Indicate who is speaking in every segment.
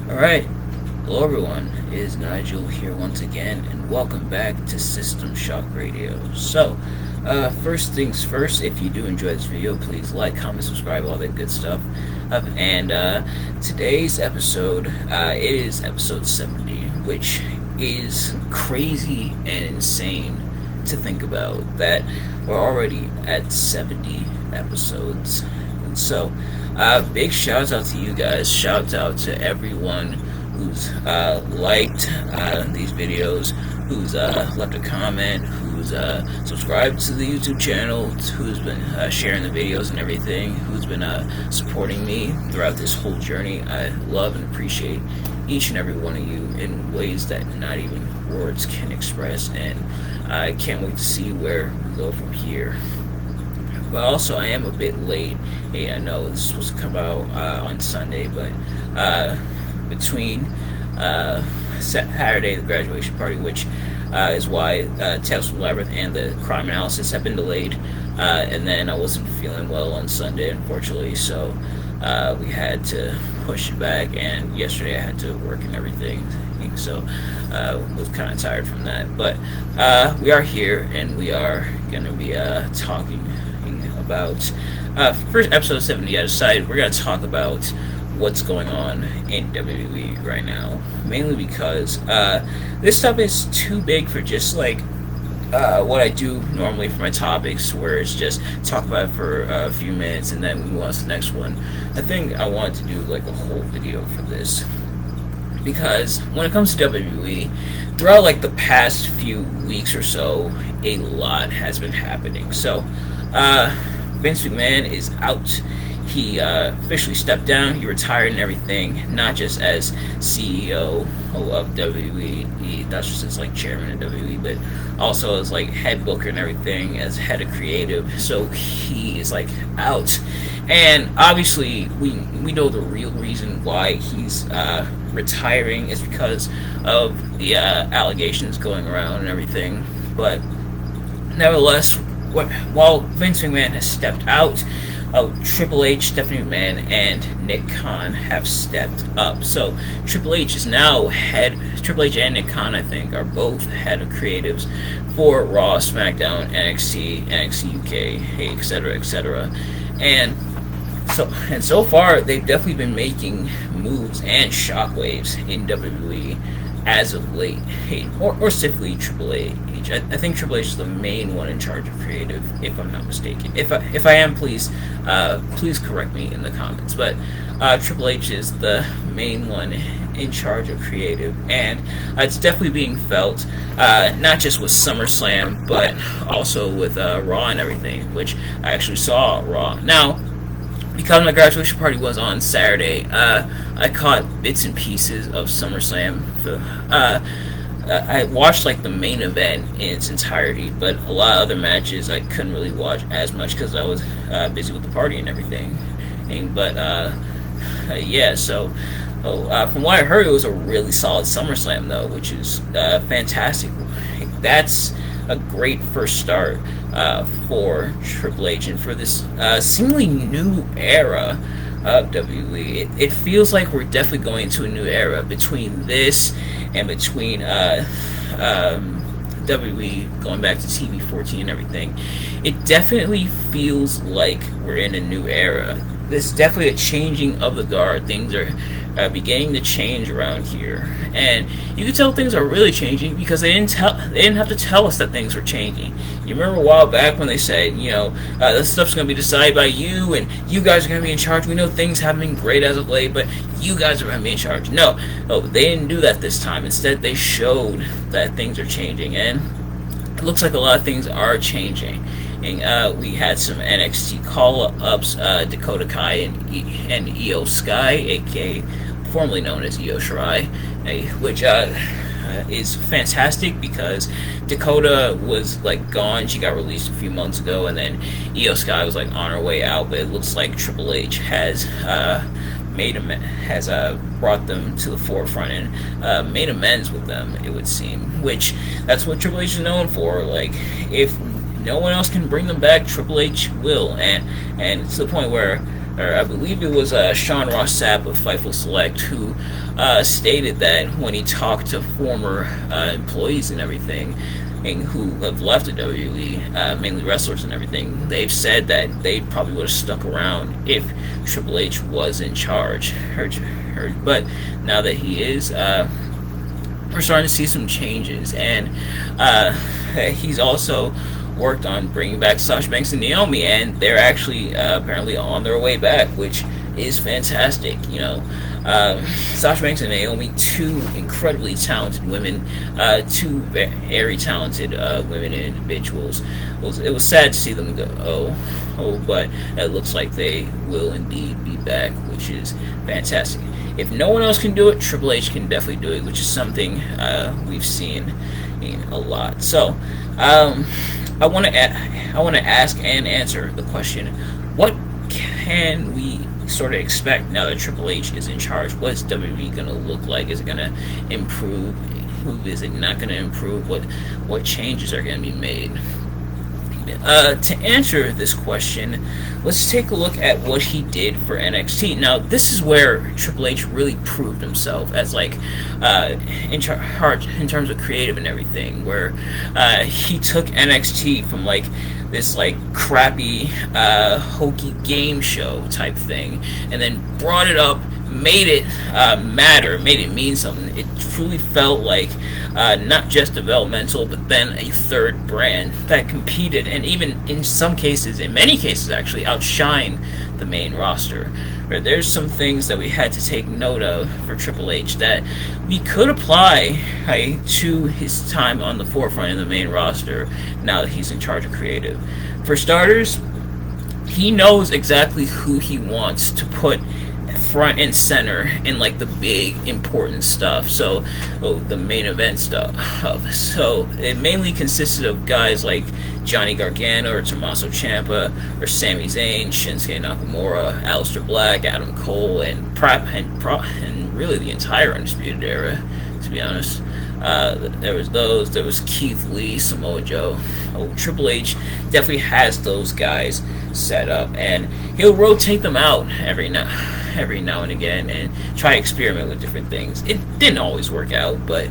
Speaker 1: Alright, hello everyone, it is Nigel here once again, and welcome back to System Shock Radio. First things first, if you do enjoy this video, please like, comment, subscribe, all that good stuff. Today's episode, it is episode 70, which is crazy and insane to think about that we're already at 70 episodes. Big shout out to you guys. Shout out to everyone who's liked these videos, who's left a comment, who's subscribed to the YouTube channel, who's been sharing the videos and everything, who's been supporting me throughout this whole journey. I love and appreciate each and every one of you in ways that not even words can express, and I can't wait to see where we go from here. But also, I am a bit late. Hey, I know this was supposed to come out on Sunday, but between Saturday, the graduation party, which is why Tales from Labyrinth and the crime analysis have been delayed, and then I wasn't feeling well on Sunday, unfortunately, so we had to push it back, and yesterday I had to work and everything, so was kind of tired from that. But we are here, and we are going to be talking about first episode 70. I decided we're going to talk about what's going on in WWE right now, mainly because this stuff is too big for just like what I do normally for my topics, where it's just talk about it for a few minutes and then move on to the next one. I think I want to do like a whole video for this, because when it comes to WWE, throughout like the past few weeks or so, a lot has been happening. Vince McMahon is out. He officially stepped down. He retired and everything, not just as CEO of WWE, that's just as like chairman of WWE, but also as like head booker and everything, as head of creative. So he is like out, and obviously we know the real reason why he's retiring is because of the allegations going around and everything. But nevertheless, while Vince McMahon has stepped out, Triple H, Stephanie McMahon, and Nick Khan have stepped up. So Triple H is now head. Triple H and Nick Khan, I think, are both head of creatives for Raw, SmackDown, NXT, NXT UK, etc., etc. And so far, they've definitely been making moves and shockwaves in WWE as of late, or specifically Triple H. I think Triple H is the main one in charge of creative, if I'm not mistaken. If I am, please correct me in the comments. But Triple H is the main one in charge of creative, and it's definitely being felt, not just with SummerSlam, but also with Raw and everything, which I actually saw Raw. Now, because my graduation party was on Saturday, I caught bits and pieces of SummerSlam. I watched like the main event in its entirety, but a lot of other matches I couldn't really watch as much because I was busy with the party and everything. From what I heard, it was a really solid SummerSlam though, which is fantastic. That's a great first start for Triple H and for this seemingly new era of WWE. It feels like we're definitely going into a new era between this and between WWE going back to TV 14 and everything. It definitely feels like we're in a new era. There's definitely a changing of the guard. Things are beginning to change around here, and you can tell things are really changing because they didn't have to tell us that things were changing. You remember a while back when they said, this stuff's going to be decided by you, and you guys are going to be in charge. We know things haven't been great as of late, but you guys are going to be in charge. No, they didn't do that this time. Instead, they showed that things are changing, and it looks like a lot of things are changing. And we had some NXT call-ups, Dakota Kai and Io Sky, aka formerly known as Io Shirai, which is fantastic because Dakota was like gone. She got released a few months ago, and then Io Sky was like on her way out. But it looks like Triple H has brought them to the forefront and made amends with them, it would seem. Which that's what Triple H is known for. Like, if no one else can bring them back, Triple H will, and it's to the point where or I believe it was Sean Ross Sapp of Fightful Select, who stated that when he talked to former employees and everything, and who have left the WWE, mainly wrestlers and everything, they've said that they probably would have stuck around if Triple H was in charge. But now that he is, we're starting to see some changes, and he's also worked on bringing back Sasha Banks and Naomi, and they're actually apparently on their way back, which is fantastic. Sasha Banks and Naomi, two incredibly talented women, two very talented women and individuals. It was sad to see them go, but it looks like they will indeed be back, which is fantastic. If no one else can do it, Triple H can definitely do it, which is something we've seen a lot. So, I want to ask and answer the question: what can we sort of expect now that Triple H is in charge? What is WWE going to look like? Is it going to improve? Who is it not going to improve? What changes are going to be made? To answer this question, let's take a look at what he did for NXT. Now, this is where Triple H really proved himself as in terms of creative and everything. Where he took NXT from this crappy hokey game show type thing, and then brought it up, made it matter, made it mean something. It truly felt like not just developmental, but then a third brand that competed, and even in some cases, in many cases actually, outshine the main roster. There's some things that we had to take note of for Triple H that we could apply to his time on the forefront in the main roster now that he's in charge of creative. For starters, he knows exactly who he wants to put front and center in the big important stuff. So the main event stuff. So it mainly consisted of guys like Johnny Gargano or Tommaso Ciampa or Sami Zayn, Shinsuke Nakamura, Aleister Black, Adam Cole, and really the entire Undisputed Era, to be honest. There was Keith Lee, Samoa Joe. Triple H definitely has those guys set up, and he'll rotate them out every now and again and try to experiment with different things. It didn't always work out, but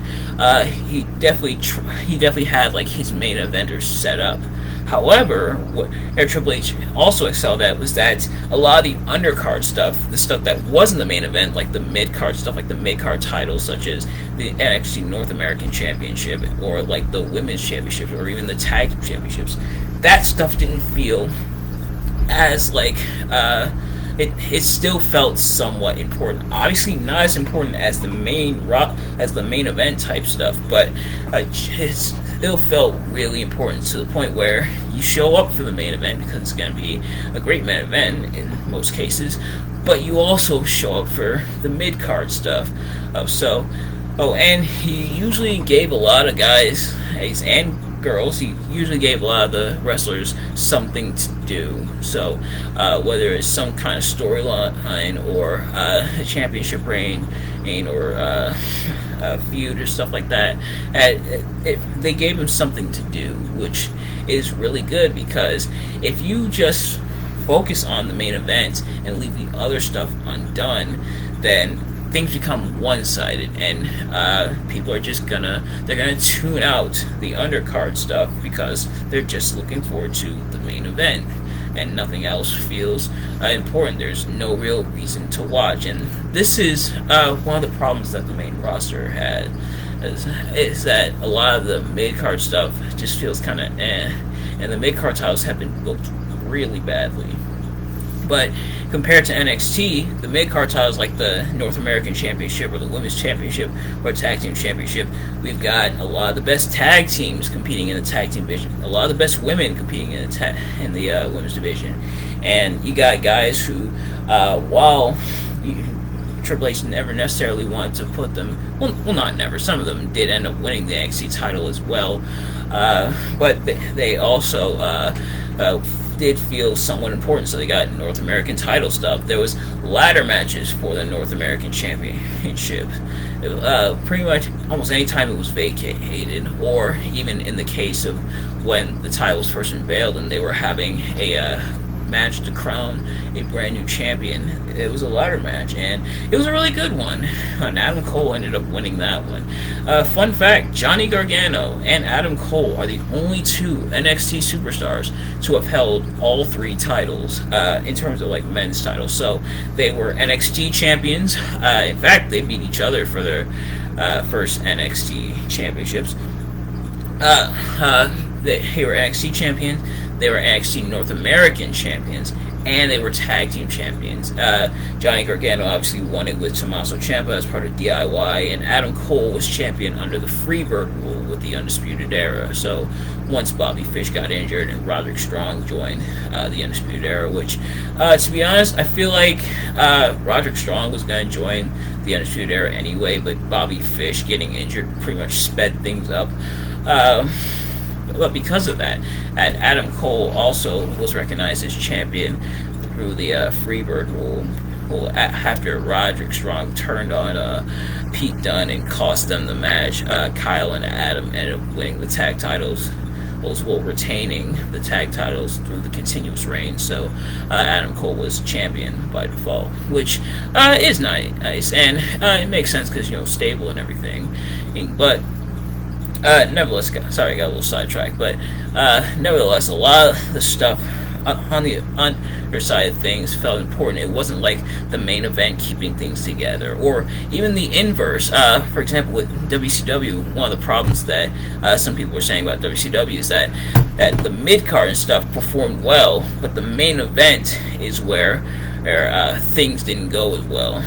Speaker 1: he definitely had his main eventers set up. However, what Triple H also excelled at was that a lot of the undercard stuff, the stuff that wasn't the main event, like the mid-card stuff, like the mid-card titles, such as the NXT North American Championship, or the Women's Championship, or even the Tag Championships, that stuff didn't feel as it still felt somewhat important. Obviously, not as important as the main event type stuff, but it still felt really important, to the point where you show up for the main event because it's going to be a great main event in most cases, but you also show up for the mid card stuff. And he usually gave a lot of guys and girls, he usually gave a lot of the wrestlers something to do. So whether it's some kind of storyline or a championship reign or a feud or stuff like that, they gave him something to do, which is really good, because if you just focus on the main event and leave the other stuff undone, then things become one-sided, and people are just gonna tune out the undercard stuff because they're just looking forward to the main event, and nothing else feels important. There's no real reason to watch, and this is one of the problems that the main roster had, is that a lot of the mid-card stuff just feels kind of and the mid-card titles have been booked really badly. But compared to NXT, the mid-card titles like the North American Championship or the Women's Championship or Tag Team Championship, we've got a lot of the best tag teams competing in the tag team division, a lot of the best women competing in the women's division, and you got guys who, while Triple H never necessarily wanted to put them, well, not never, some of them did end up winning the NXT title as well, but they also did feel somewhat important, so they got North American title stuff. There was ladder matches for the North American Championship. Pretty much almost any time it was vacated, or even in the case of when the title was first unveiled and they were having a match to crown a brand new champion. It was a ladder match, and it was a really good one. And Adam Cole ended up winning that one. Fun fact: Johnny Gargano and Adam Cole are the only two NXT superstars to have held all three titles in terms of like men's titles. So they were NXT champions. In fact, they beat each other for their first NXT championships. They were NXT champions. They were NXT North American champions, and they were tag team champions. Johnny Gargano obviously won it with Tommaso Ciampa as part of DIY, and Adam Cole was champion under the Freebird rule with the Undisputed Era. So once Bobby Fish got injured and Roderick Strong joined the Undisputed Era, which, to be honest, I feel like Roderick Strong was going to join the Undisputed Era anyway, but Bobby Fish getting injured pretty much sped things up. But because of that, Adam Cole also was recognized as champion through the Freebird rule. Well, after Roderick Strong turned on Pete Dunne and cost them the match, Kyle and Adam ended up winning the tag titles, while retaining the tag titles through the continuous reign. So Adam Cole was champion by default, which is nice, and it makes sense because, stable and everything. But nevertheless, sorry, I got a little sidetracked, but nevertheless, a lot of the stuff on the other side of things felt important. It wasn't like the main event keeping things together, or even the inverse. For example, with WCW, one of the problems that some people were saying about WCW is that the mid-card and stuff performed well, but the main event is where things didn't go as well.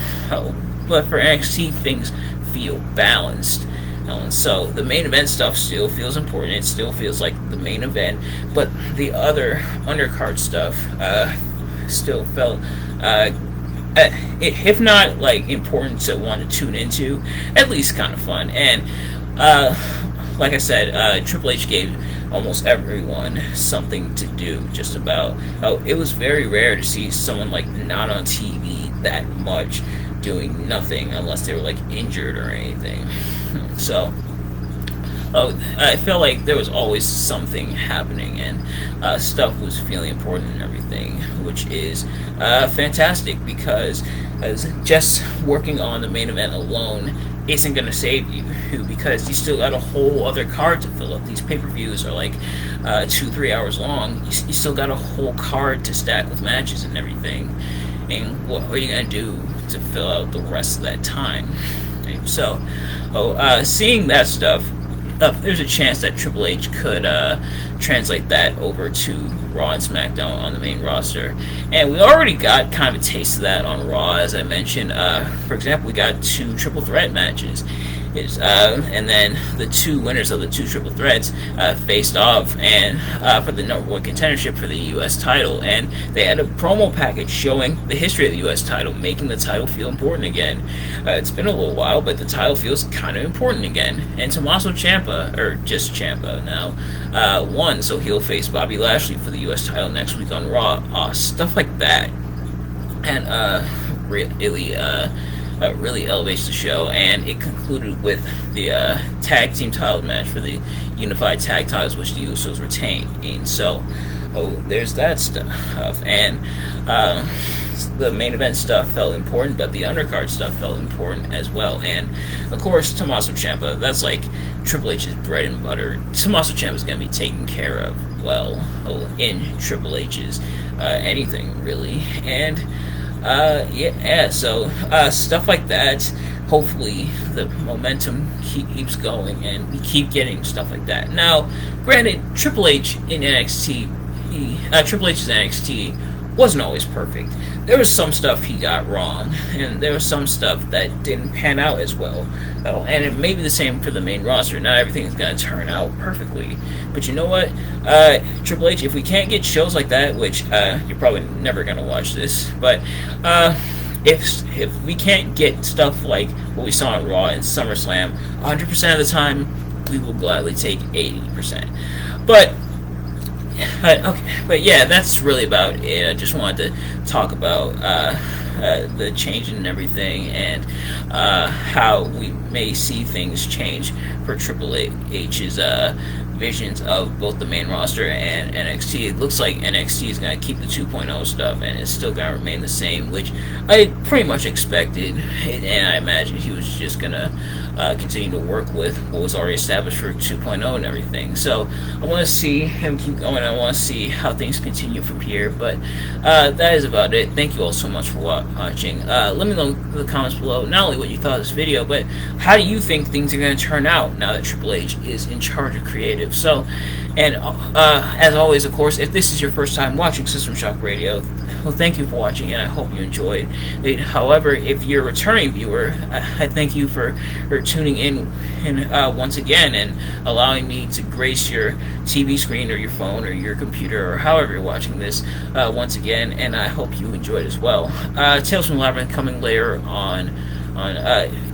Speaker 1: But for NXT, things feel balanced. And so the main event stuff still feels important. It still feels like the main event, but the other undercard stuff still felt, if not like important to want to tune into, at least kind of fun. And like I said, Triple H gave almost everyone something to do. Just about. It was very rare to see someone like not on TV that much doing nothing unless they were like injured or anything. So I felt like there was always something happening, and stuff was feeling important and everything, which is fantastic, because just working on the main event alone isn't going to save you, because you still got a whole other card to fill up. These pay-per-views are like 2-3 hours long. You still got a whole card to stack with matches and everything, and what are you going to do to fill out the rest of that time? So, seeing that stuff, there's a chance that Triple H could translate that over to Raw and SmackDown on the main roster. And we already got kind of a taste of that on Raw, as I mentioned. For example, we got 2 triple threat matches. And then the 2 winners of the 2 triple threats faced off and for the number 1 contendership for the U.S. title. And they had a promo package showing the history of the U.S. title, making the title feel important again. It's been a little while, but the title feels kind of important again. And Tommaso Ciampa, or just Ciampa now, won, so he'll face Bobby Lashley for the U.S. title next week on Raw. Stuff like that. And really elevates the show, and it concluded with the tag team title match for the unified tag titles, which the Usos retained. And so, there's that stuff. And the main event stuff felt important, but the undercard stuff felt important as well. And of course, Tommaso Ciampa, that's like Triple H's bread and butter. Tommaso Ciampa is going to be taken care of well in Triple H's anything really. And so stuff like that. Hopefully the momentum keeps going and we keep getting stuff like that. Now, granted, Triple H in NXT, Triple H's NXT wasn't always perfect. There was some stuff he got wrong, and there was some stuff that didn't pan out as well. And it may be the same for the main roster. Not everything is going to turn out perfectly. But you know what? Triple H, if we can't get shows like that, which you're probably never going to watch this, but if we can't get stuff like what we saw on Raw and SummerSlam, 100% of the time, we will gladly take 80%. But okay, but yeah, that's really about it. I just wanted to talk about the change and everything, and how we may see things change for Triple H's visions of both the main roster and NXT. It looks like NXT is going to keep the 2.0 stuff and it's still going to remain the same, which I pretty much expected, and I imagined he was just going to continue to work with what was already established for 2.0 and everything. So I want to see him keep going. I want to see how things continue from here. But that is about it. Thank you all so much for watching. Let me know in the comments below not only what you thought of this video, but how do you think things are going to turn out now that Triple H is in charge of creative. So, and as always, of course, if this is your first time watching System Shock Radio, well, thank you for watching, and I hope you enjoyed it. However, if you're a returning viewer, I thank you for tuning in and once again and allowing me to grace your TV screen or your phone or your computer or however you're watching this once again, and I hope you enjoyed as well. Tales from the Labyrinth coming later on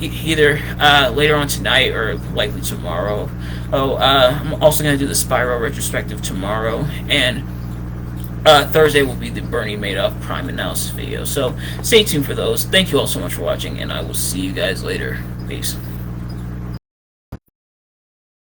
Speaker 1: either later on tonight or likely tomorrow. I'm also going to do the Spyro retrospective tomorrow, and Thursday will be the Bernie Madoff Prime analysis video. So stay tuned for those. Thank you all so much for watching, and I will see you guys later. Peace.